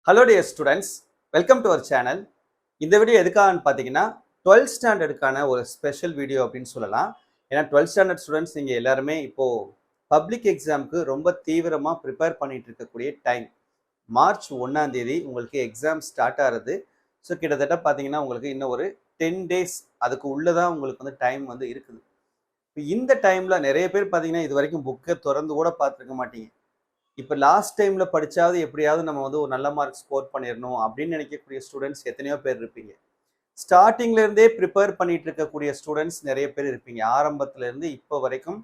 Hello dear students, welcome to our channel. இந்த video எதுக்காகன்னு பார்த்தீங்கன்னா 12th ஸ்டாண்டர்டுக்கான ஒரு ஸ்பெஷல் வீடியோ அப்படின்னு சொல்லலாம். ஏன்னா 12th ஸ்டாண்டர்ட் ஸ்டூடெண்ட்ஸ் நீங்கள் எல்லாருமே இப்போது பப்ளிக் எக்ஸாமுக்கு ரொம்ப தீவிரமாக ப்ரிப்பேர் பண்ணிட்டு இருக்கக்கூடிய டைம். மார்ச் 1ஆம் தேதி உங்களுக்கு எக்ஸாம் ஸ்டார்ட் ஆகிறது. ஸோ கிட்டத்தட்ட பார்த்தீங்கன்னா உங்களுக்கு இன்னும் ஒரு 10 days அதுக்கு உள்ளதான் உங்களுக்கு வந்து டைம் வந்து இருக்குது. இந்த டைமில் நிறைய பேர் பார்த்தீங்கன்னா இது வரைக்கும் புக்கை திறந்து கூட பார்த்துருக்க மாட்டீங்க. இப்போ லாஸ்ட் டைமில் படித்தாவது எப்படியாவது நம்ம வந்து ஒரு நல்ல மார்க் ஸ்கோர் பண்ணிடணும் அப்படின்னு நினைக்கக்கூடிய ஸ்டூடெண்ட்ஸ் எத்தனையோ பேர் இருப்பீங்க. ஸ்டார்டிங்லேருந்தே ப்ரிப்பேர் பண்ணிட்டு இருக்கக்கூடிய ஸ்டூடெண்ட்ஸ் நிறைய பேர் இருப்பீங்க. ஆரம்பத்துலேருந்து இப்போ வரைக்கும்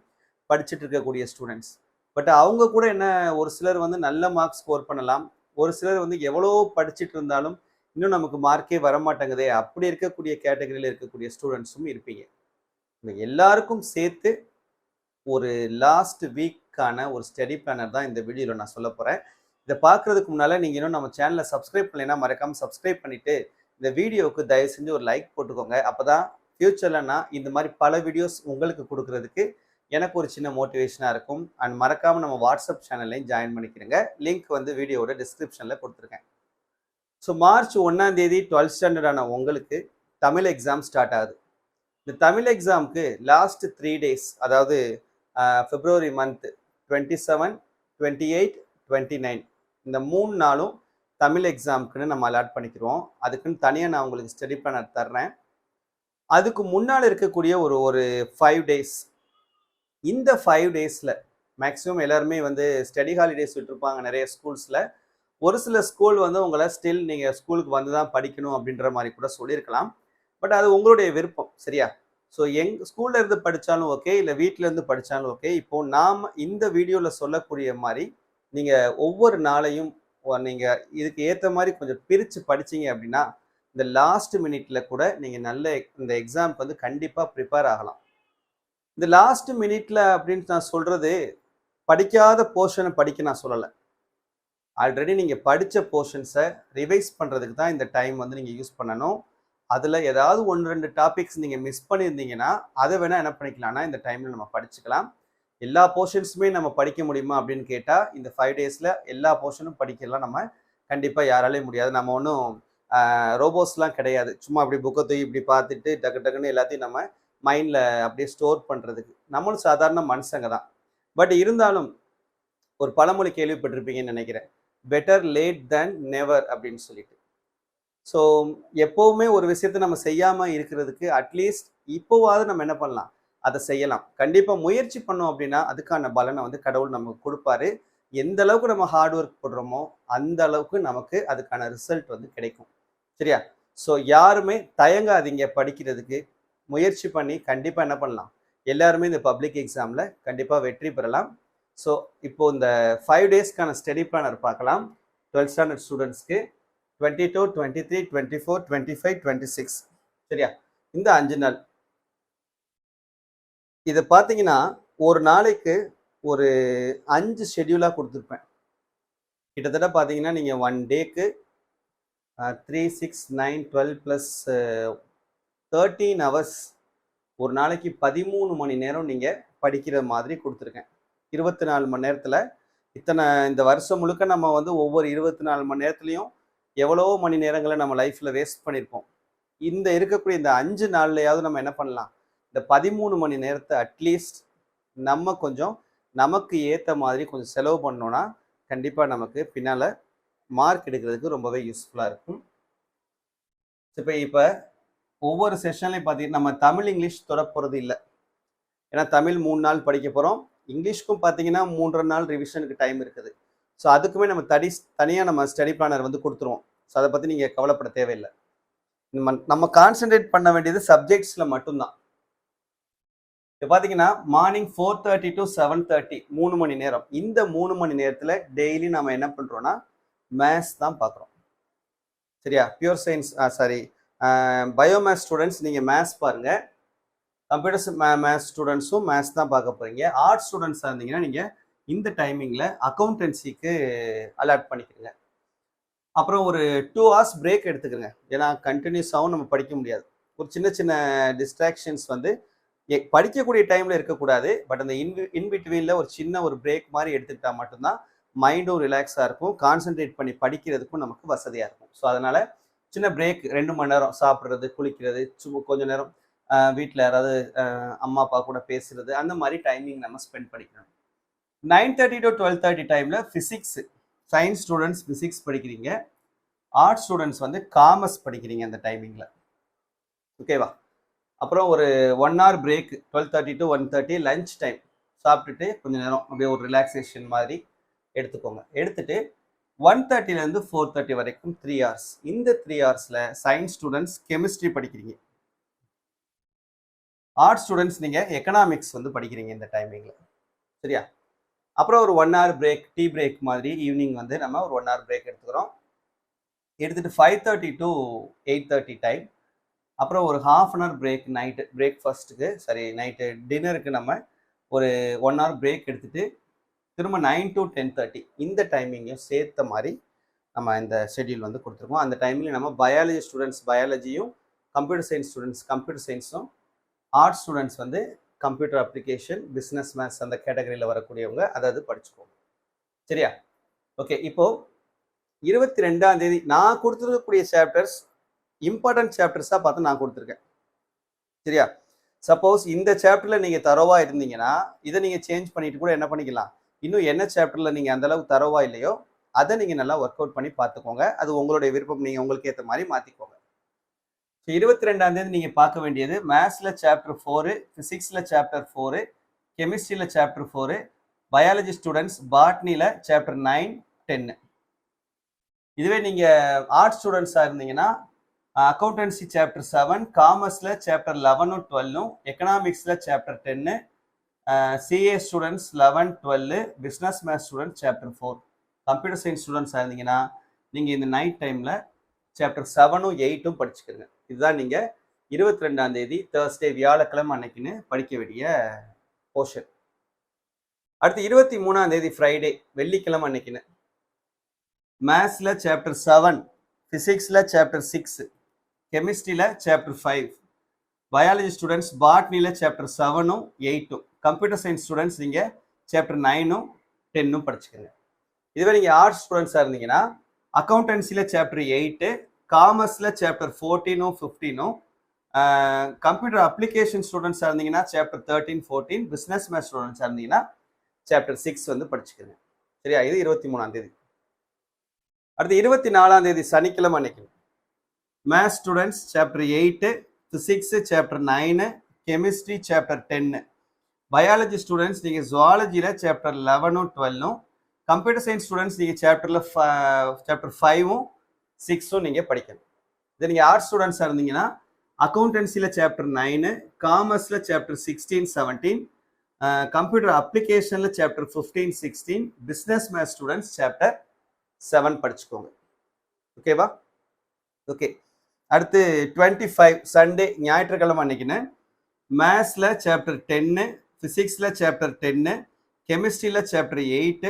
படிச்சுட்டு இருக்கக்கூடிய ஸ்டூடெண்ட்ஸ். பட் அவங்க கூட என்ன, ஒரு சிலர் வந்து நல்ல மார்க் ஸ்கோர் பண்ணலாம், ஒரு சிலர் வந்து எவ்வளோ படிச்சுட்டு இருந்தாலும் இன்னும் நமக்கு மார்க்கே வரமாட்டேங்குதே, அப்படி இருக்கக்கூடிய கேட்டகரியில் இருக்கக்கூடிய ஸ்டூடெண்ட்ஸும் இருப்பீங்க. எல்லாருக்கும் சேர்த்து ஒரு லாஸ்ட் வீக்கான ஒரு ஸ்டடி பிளானர் தான் இந்த வீடியோவில் நான் சொல்ல போகிறேன். இதை பார்க்குறதுக்கு முன்னால் நீங்கள் இன்னும் நம்ம சேனலை சப்ஸ்கிரைப் பண்ணலைன்னா மறக்காமல் சப்ஸ்கிரைப் பண்ணிவிட்டு இந்த வீடியோவுக்கு தயவு செஞ்சு ஒரு லைக் போட்டுக்கோங்க. அப்போ தான் ஃப்யூச்சரில் நான் இந்த மாதிரி பல வீடியோஸ் உங்களுக்கு கொடுக்குறதுக்கு எனக்கு ஒரு சின்ன மோட்டிவேஷனாக இருக்கும். அண்ட் மறக்காமல் நம்ம வாட்ஸ்அப் சேனல்லையும் ஜாயின் பண்ணிக்கிறேங்க. லிங்க் வந்து வீடியோவோட டிஸ்கிரிப்ஷனில் கொடுத்துருக்கேன். ஸோ மார்ச் 1ஆம் தேதி 12th ஸ்டாண்டர்டான உங்களுக்கு தமிழ் எக்ஸாம் ஸ்டார்ட் ஆகுது. இந்த தமிழ் எக்ஸாமுக்கு லாஸ்ட் 3 days, அதாவது February month 27, 28, 29 இந்த 3 நாளும் தமிழ் எக்ஸாமுக்குன்னு நம்ம அலாட் பண்ணிக்கிறோம். அதுக்குன்னு தனியாக நான் உங்களுக்கு ஸ்டடி பிளானர் தர்றேன். அதுக்கு முன்னால் இருக்கக்கூடிய ஒரு 5 days, இந்த 5 daysல மேக்ஸிமம் எல்லாருமே வந்து ஸ்டடி ஹாலிடேஸ் விட்டுருப்பாங்க நிறைய ஸ்கூல்ஸில். ஒரு சில ஸ்கூல் வந்து உங்களை ஸ்டில் நீங்கள் ஸ்கூலுக்கு வந்து தான் படிக்கணும் அப்படின்ற மாதிரி கூட சொல்லியிருக்கலாம். பட் அது உங்களுடைய விருப்பம், சரியா? ஸோ ஸ்கூல்ல இருந்து படித்தாலும் ஓகே, இல்லை வீட்டில இருந்து படித்தாலும் ஓகே. இப்போ நாம் இந்த வீடியோவில் சொல்லக்கூடிய மாதிரி நீங்கள் ஒவ்வொரு நாளையும் நீங்கள் இதுக்கு ஏற்ற மாதிரி கொஞ்சம் பிரித்து படிச்சிங்க அப்படின்னா இந்த லாஸ்ட் மினிட்ல கூட நீங்கள் நல்ல இந்த எக்ஸாமுக்கு வந்து கண்டிப்பாக ப்ரிப்பேர் ஆகலாம். இந்த லாஸ்ட் மினிட்ல அப்படின்னு நான் சொல்கிறது படிக்காத போர்ஷனை படிக்க நான் சொல்லலை. ஆல்ரெடி நீங்கள் படித்த போர்ஷன்ஸை ரிவைஸ் பண்ணுறதுக்கு தான் இந்த டைம் வந்து நீங்கள் யூஸ் பண்ணணும். அதில் ஏதாவது 1-2 டாபிக்ஸ் நீங்கள் மிஸ் பண்ணியிருந்தீங்கன்னா அதை வேணால் என்ன பண்ணிக்கலாம்னா இந்த டைமில் நம்ம படிச்சுக்கலாம். எல்லா போர்ஷன்ஸுமே நம்ம படிக்க முடியுமா அப்படின்னு கேட்டால் இந்த 5 daysல எல்லா போர்ஷனும் படிக்கலாம் நம்ம கண்டிப்பாக யாராலையும் முடியாது. நம்ம ஒன்றும் ரோபோஸ்லாம் கிடையாது. சும்மா அப்படி புக்கை தூக்கி இப்படி பார்த்துட்டு டக்கு டக்குன்னு எல்லாத்தையும் நம்ம மைண்டில் அப்படியே ஸ்டோர் பண்ணுறதுக்கு நம்மளும் சாதாரண மனுஷங்க தான். பட் இருந்தாலும் ஒரு பழமொழி கேள்விப்பட்டிருப்பீங்கன்னு நினைக்கிறேன், பெட்டர் லேட் தேன் நெவர் அப்படின்னு சொல்லிட்டு. ஸோ எப்போவுமே ஒரு விஷயத்தை நம்ம செய்யாமல் இருக்கிறதுக்கு அட்லீஸ்ட் இப்போவாவது நம்ம என்ன பண்ணலாம், அதை செய்யலாம். கண்டிப்பாக முயற்சி பண்ணோம் அப்படின்னா அதுக்கான பலனை வந்து கடவுள் நமக்கு கொடுப்பாரு. எந்த அளவுக்கு நம்ம ஹார்ட் ஒர்க் போடுறோமோ அந்த அளவுக்கு நமக்கு அதுக்கான ரிசல்ட் வந்து கிடைக்கும், சரியா? ஸோ யாருமே தயங்காதீங்க படிக்கிறதுக்கு. முயற்சி பண்ணி கண்டிப்பாக என்ன பண்ணலாம், எல்லாருமே இந்த பப்ளிக் எக்ஸாமில் கண்டிப்பாக வெற்றி பெறலாம். ஸோ இப்போ இந்த 5 daysக்கான ஸ்டடி பிளானர் பார்க்கலாம். 12th ஸ்டாண்டர்ட் ஸ்டூடெண்ட்ஸ்க்கு 22, 23, 24, 25, 26, சரியா? இந்த 5 நாள் இதை பார்த்தீங்கன்னா ஒரு நாளைக்கு ஒரு 5 ஷெட்யூலாக கொடுத்துருப்பேன். கிட்டத்தட்ட பார்த்தீங்கன்னா நீங்கள் 1 டேக்கு 3, 6, 9, 12 + 13 hours, ஒரு நாளைக்கு 13 மணி நேரம் நீங்கள் படிக்கிற மாதிரி கொடுத்துருக்கேன். 24 மணி நேரத்தில் இந்த வருஷம் முழுக்க நம்ம வந்து ஒவ்வொரு 24 மணி நேரத்துலையும் எவ்வளோ மணி நேரங்களை நம்ம லைஃப்பில் வேஸ்ட் பண்ணியிருப்போம். இந்த இருக்கக்கூடிய இந்த 5 நாள்லையாவது நம்ம என்ன பண்ணலாம், இந்த 13 மணி நேரத்தை அட்லீஸ்ட் நம்ம கொஞ்சம் நமக்கு ஏற்ற மாதிரி கொஞ்சம் செலவு பண்ணோன்னா கண்டிப்பாக நமக்கு பின்னால் மார்க் எடுக்கிறதுக்கு ரொம்பவே யூஸ்ஃபுல்லாக இருக்கும். இப்போ ஒவ்வொரு செஷன்லையும் பார்த்தீங்கன்னா நம்ம தமிழ் இங்கிலீஷ் தொட போகிறது இல்லை. ஏன்னா தமிழ் 3 நாள் படிக்க போகிறோம். இங்கிலீஷ்க்கும் பார்த்தீங்கன்னா 3.5 நாள் ரிவிஷனுக்கு டைம் இருக்குது. ஸோ அதுக்குமே நம்ம தனியாக நம்ம ஸ்டடி பிளானர் வந்து கொடுத்துருவோம். ஸோ அதை பற்றி நீங்கள் கவலைப்பட தேவையில்லை. நம்ம கான்சென்ட்ரேட் பண்ண வேண்டியது சப்ஜெக்ட்ஸில் மட்டும்தான். இப்போ பார்த்தீங்கன்னா மார்னிங் 4:30 to 7:30 3 மணி நேரம். இந்த 3 மணி நேரத்தில் டெய்லி நம்ம என்ன பண்ணுறோன்னா மேத்ஸ் தான் பார்க்குறோம், சரியா? பியூர் சயின்ஸ் பயோமேத்ஸ் ஸ்டூடெண்ட்ஸ் நீங்கள் மேத்ஸ் பாருங்கள். கம்ப்யூட்டர்ஸ் மேத்ஸ் ஸ்டூடெண்ட்ஸும் மேத்ஸ் தான் பார்க்க போகிறீங்க. ஆர்ட்ஸ் ஸ்டூடெண்ட்ஸாக இருந்தீங்கன்னா நீங்கள் இந்த டைமிங்கில் அக்கௌண்டன்சிக்கு அலாட் பண்ணிக்கிறீங்க. அப்புறம் ஒரு 2 hours பிரேக் எடுத்துக்கிறங்க. ஏன்னா கண்டினியூஸாகவும் நம்ம படிக்க முடியாது. ஒரு சின்ன சின்ன டிஸ்ட்ராக்ஷன்ஸ் வந்து படிக்கக்கூடிய டைமில் இருக்கக்கூடாது. பட் அந்த இன்பிட்வீனில் ஒரு சின்ன ஒரு பிரேக் மாதிரி எடுத்துக்கிட்டால் மட்டும்தான் மைண்டும் ரிலாக்ஸாக இருக்கும், கான்சென்ட்ரேட் பண்ணி படிக்கிறதுக்கும் நமக்கு வசதியாக இருக்கும். ஸோ அதனால் சின்ன பிரேக் 2 மணி நேரம் சாப்பிட்றது, குளிக்கிறது, சும்மா கொஞ்சம் நேரம் வீட்டில் யாராவது அம்மா அப்பா கூட பேசுறது, அந்த மாதிரி டைமிங் நம்ம ஸ்பெண்ட் பண்ணிக்கணும். 9:30 to 12:30 டைமில் ஃபிசிக்ஸ், சயின்ஸ் ஸ்டூடெண்ட்ஸ் ஃபிசிக்ஸ் படிக்கிறீங்க, ஆர்ட்ஸ் ஸ்டூடெண்ட்ஸ் வந்து காமர்ஸ் படிக்கிறீங்க அந்த டைமிங்கில். ஓகேவா? அப்புறம் ஒரு 1 hour break 12:30 to 1:30 lunch time சாப்பிட்டுட்டு கொஞ்சம் நேரம் அப்படியே ஒரு ரிலாக்ஸேஷன் மாதிரி எடுத்துக்கோங்க. எடுத்துட்டு 1:30லேருந்து 4:30 வரைக்கும் 3 hours. இந்த 3 ஹவர்ஸில் சயின்ஸ் ஸ்டூடெண்ட்ஸ் கெமிஸ்ட்ரி படிக்கிறீங்க, ஆர்ட்ஸ் ஸ்டூடெண்ட்ஸ் நீங்கள் எக்கனாமிக்ஸ் வந்து படிக்கிறீங்க இந்த டைமிங்கில். சரியா? அப்புறம் ஒரு 1 hour பிரேக், டீ பிரேக் மாதிரி ஈவினிங் வந்து நம்ம ஒரு 1 hour பிரேக் எடுத்துக்கிறோம். எடுத்துகிட்டு 5:30 to 8:30 டைம். அப்புறம் ஒரு 1/2 hour பிரேக் நைட்டு பிரேக்ஃபாஸ்ட்டுக்கு, நைட்டு டின்னருக்கு நம்ம ஒரு 1 hour பிரேக் எடுத்துகிட்டு திரும்ப 9 to 10:30 இந்த டைமிங்கையும் சேர்த்த மாதிரி நம்ம இந்த ஷெட்யூல் வந்து கொடுத்துருக்கோம். அந்த டைமில் நம்ம பயாலஜி ஸ்டூடெண்ட்ஸ் பயாலஜியும், கம்ப்யூட்டர் சயின்ஸ் ஸ்டூடெண்ட்ஸ் கம்ப்யூட்டர் சயின்ஸும், ஆர்ட்ஸ் ஸ்டூடெண்ட்ஸ் வந்து கம்ப்யூட்டர் அப்ளிகேஷன், பிஸ்னஸ் மேத்ஸ் அந்த கேட்டகரியில் வரக்கூடியவங்க அதாவது படிச்சுக்கோங்க. சரியா? ஓகே, இப்போது 22ஆம் தேதி நான் கொடுத்துருக்கக்கூடிய சாப்டர்ஸ் இம்பார்ட்டன்ட் சாப்டர்ஸாக பார்த்து நான் கொடுத்துருக்கேன். சரியா? சப்போஸ் இந்த சாப்டரில் நீங்கள் தரோவாக இருந்தீங்கன்னா இதை நீங்கள் சேஞ்ச் பண்ணிட்டு கூட என்ன பண்ணிக்கலாம், இன்னும் என்ன சாப்டரில் நீங்கள் அந்தளவுக்கு தரோவா இல்லையோ அதை நீங்கள் நல்லா ஒர்க் அவுட் பண்ணி பார்த்துக்கோங்க. அது உங்களுடைய விருப்பம், நீங்கள் உங்களுக்கு ஏற்ற மாதிரி மாற்றிக்கோங்க. ஸோ 22ஆம் தேதி நீங்கள் பார்க்க வேண்டியது மேத்ஸில் சாப்டர் 4, ஃபிசிக்ஸில் சாப்டர் 4, கெமிஸ்ட்ரியில் சாப்டர் 4, பயாலஜி ஸ்டூடெண்ட்ஸ் பாட்னியில் சாப்டர் 9, 10. இதுவே நீங்கள் ஆர்ட்ஸ் ஸ்டூடெண்ட்ஸாக இருந்தீங்கன்னா அக்கௌண்டன்சி சாப்டர் 7, காமர்ஸில் சாப்டர் 11, 12, எக்கனாமிக்ஸில் chapter 10, CA students 11, 12, business maths students chapter 4. Computer science ஸ்டூடெண்ட்ஸாக இருந்தீங்கன்னா நீங்கள் இந்த நைட் டைமில் சாப்டர் 7, 8 படிச்சுக்கிறங்க. இதுதான் நீங்கள் 22ஆம் தேதி தேர்ஸ்டே வியாழக்கிழமை அன்னைக்குன்னு படிக்க வேண்டிய போர்ஷன். அடுத்து 23ஆம் தேதி ஃப்ரைடே வெள்ளிக்கிழமை அன்னைக்குன்னு மேத்ஸில் சாப்டர் 7, ஃபிசிக்ஸில் சாப்டர் 6, கெமிஸ்ட்ரியில் சாப்டர் 5, பயாலஜி ஸ்டூடெண்ட்ஸ் பாட்னியில் சாப்டர் 7, 8, கம்ப்யூட்டர் சயின்ஸ் ஸ்டூடெண்ட்ஸ் நீங்கள் சாப்டர் 9, 10 படிச்சுக்கோங்க. இதுவே நீங்கள் ஆர்ட்ஸ் ஸ்டூடெண்ட்ஸாக இருந்தீங்கன்னா அக்கௌண்டன்சியில் சாப்டர் 8, காமர்ஸில் சாப்டர் 14, 15, கம்ப்யூட்டர் அப்ளிகேஷன் ஸ்டூடெண்ட்ஸாக இருந்தீங்கன்னா சாப்டர் 13, 14, பிஸ்னஸ் மேத்ஸ் ஸ்டூடெண்ட்ஸாக இருந்தீங்கன்னா சாப்டர் 6 வந்து படிச்சுக்கோங்க. சரியா? இது 23ஆம் தேதி. அடுத்து 24ஆம் தேதி சனிக்கிழமை அன்னைக்கு maths students chapter 8, physics chapter 9, chemistry chapter 10, biology students நீங்கள் ஜுவாலஜியில் சாப்டர் 11, 12, கம்ப்யூட்டர் சயின்ஸ் ஸ்டூடெண்ட்ஸ் நீங்கள் சாப்டர் 5, 6 நீங்கள் படிக்கணும். இது நீங்கள் ஆர்ட்ஸ் ஸ்டூடெண்ட்ஸாக இருந்தீங்கன்னா அக்கௌண்டன்சியில் சாப்டர் 9, காமர்ஸில் சாப்டர் 16, 17, கம்ப்யூட்டர் அப்ளிகேஷனில் chapter 15, 16, business maths students chapter 7 படிச்சுக்கோங்க. ஓகேவா? ஓகே, அடுத்து 25 சண்டே ஞாயிற்றுக்கிழமை அன்னைக்குன்னு மேத்ஸில் சாப்டர் 10, ஃபிசிக்ஸில் சாப்டர் 10, கெமிஸ்ட்ரியில் சாப்டர் 8,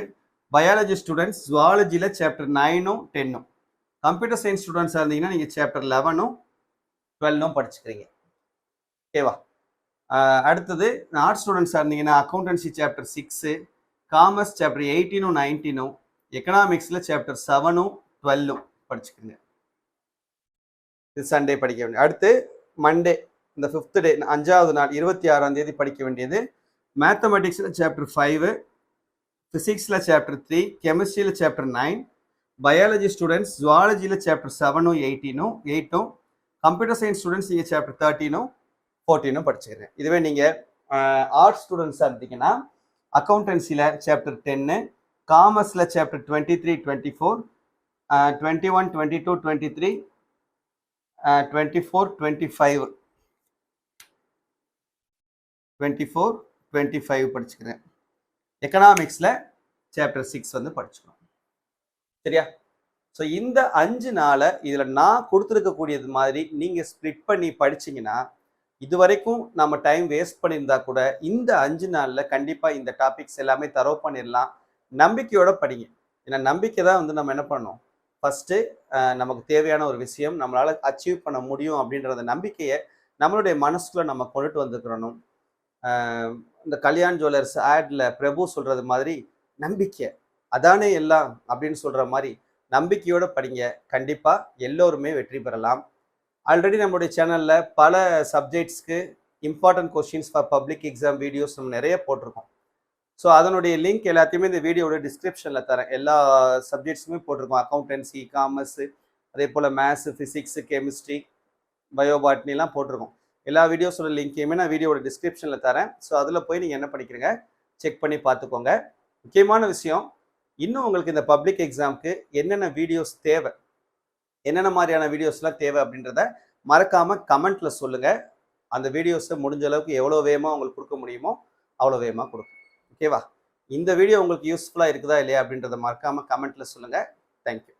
பயாலஜி ஸ்டூடெண்ட்ஸ் ஜுவாலஜியில் சாப்டர் 9, 10, கம்ப்யூட்டர் சயின்ஸ் ஸ்டூடெண்ட்ஸாக இருந்தீங்கன்னா நீங்கள் சாப்டர் 11, 12 படிச்சுக்கிறீங்க. ஓகேவா? அடுத்தது ஆர்ட்ஸ் ஸ்டூடெண்ட்ஸாக இருந்தீங்கன்னா அக்கௌண்டன்சி சாப்டர் 6, காமர்ஸ் சாப்டர் 18, 19, எக்கனாமிக்ஸில் சாப்டர் 7, 12 படிச்சுக்கிறீங்க. இது சண்டே படிக்க வேண்டியது. அடுத்து மண்டே இந்த 5th டே 5வது நாள் 26ஆம் தேதி படிக்க வேண்டியது மேத்தமெட்டிக்ஸில் சாப்டர் 5, ஃபிசிக்ஸில் சாப்டர் 3, கெமிஸ்ட்ரியில் சாப்டர் 9, பயாலஜி ஸ்டூடெண்ட்ஸ் ஜுவாலஜியில் சாப்டர் 7, 8, கம்ப்யூட்டர் சயின்ஸ் ஸ்டூடெண்ட்ஸ் நீங்கள் சாப்டர் 13, 14 படிச்சுக்கிறேன். இதுவே நீங்கள் ஆர்ட்ஸ் ஸ்டூடெண்ட்ஸாக இருந்தீங்கன்னா அக்கௌண்டன்சியில் சாப்டர் 10, காமர்ஸில் சாப்டர் 23, 24, 21, 22, 23, 24, 25 படிச்சுக்கிறேன். எக்கனாமிக்ஸில் சாப்டர் 6 வந்து படிச்சுக்கணும். சரியா? ஸோ இந்த 5 நாளை இதில் நான் கொடுத்துருக்கக்கூடியது மாதிரி நீங்கள் ஸ்ப்ளிட் பண்ணி படிச்சிங்கன்னா இது வரைக்கும் நம்ம டைம் வேஸ்ட் பண்ணியிருந்தா கூட இந்த 5 நாளில் கண்டிப்பாக இந்த டாபிக்ஸ் எல்லாமே தரவு பண்ணிடலாம். நம்பிக்கையோட படிங்க. ஏன்னா நம்பிக்கை தான் வந்து நம்ம என்ன பண்ணணும், ஃபஸ்ட்டு நமக்கு தேவையான ஒரு விஷயம் நம்மளால் அச்சீவ் பண்ண முடியும் அப்படின்றத நம்பிக்கையை நம்மளுடைய மனசுக்குள்ளே நம்ம கொண்டுட்டு வந்துக்கிறணும். இந்த கல்யாண் ஜுவல்லர்ஸ் ஆட்ல பிரபு சொல்கிறது மாதிரி நம்பிக்கை அதானே எல்லாம் அப்படின்னு சொல்ற மாதிரி நம்பிக்கையோட படிங்க. கண்டிப்பா எல்லோருமே வெற்றி பெறலாம். ஆல்ரெடி நம்மளுடைய சேனல்ல பல சப்ஜெக்ட்ஸ்க்கு important questions for public exam videos நம்ம நிறைய போட்டிருக்கோம். ஸோ அதனுடைய லிங்க் எல்லாத்தையுமே இந்த வீடியோட டிஸ்கிரிப்ஷன்ல தரேன். எல்லா சப்ஜெக்ட்ஸுமே போட்டிருக்கோம். அக்கௌண்டன்சி, காமர்ஸ், அதே போல மேத்ஸ், பிசிக்ஸ், கெமிஸ்ட்ரி, பயோபாட்னிலாம் போட்டிருக்கோம். எல்லா வீடியோஸோட லிங்கையுமே நான் வீடியோட டிஸ்கிரிப்ஷன்ல தரேன். ஸோ அதில் போய் நீங்கள் என்ன பண்ணிக்கிறீங்க, செக் பண்ணி பார்த்துக்கோங்க. முக்கியமான விஷயம், இன்னும் உங்களுக்கு இந்த பப்ளிக் எக்ஸாமுக்கு என்னென்ன வீடியோஸ் தேவை, என்னென்ன மாதிரியான வீடியோஸ்லாம் தேவை அப்படின்றத மறக்காம கமெண்ட்ல சொல்லுங்க. அந்த வீடியோஸை முடிஞ்ச அளவுக்கு எவ்வளோ வேகமாக உங்களுக்கு கொடுக்க முடியுமோ அவ்வளோ வேகமாக கொடுக்கும். ஓகேவா? இந்த வீடியோ உங்களுக்கு யூஸ்ஃபுல்லாக இருக்குதா இல்லையா அப்படின்றத மறக்காம கமெண்ட்ல சொல்லுங்க. தேங்க்யூ.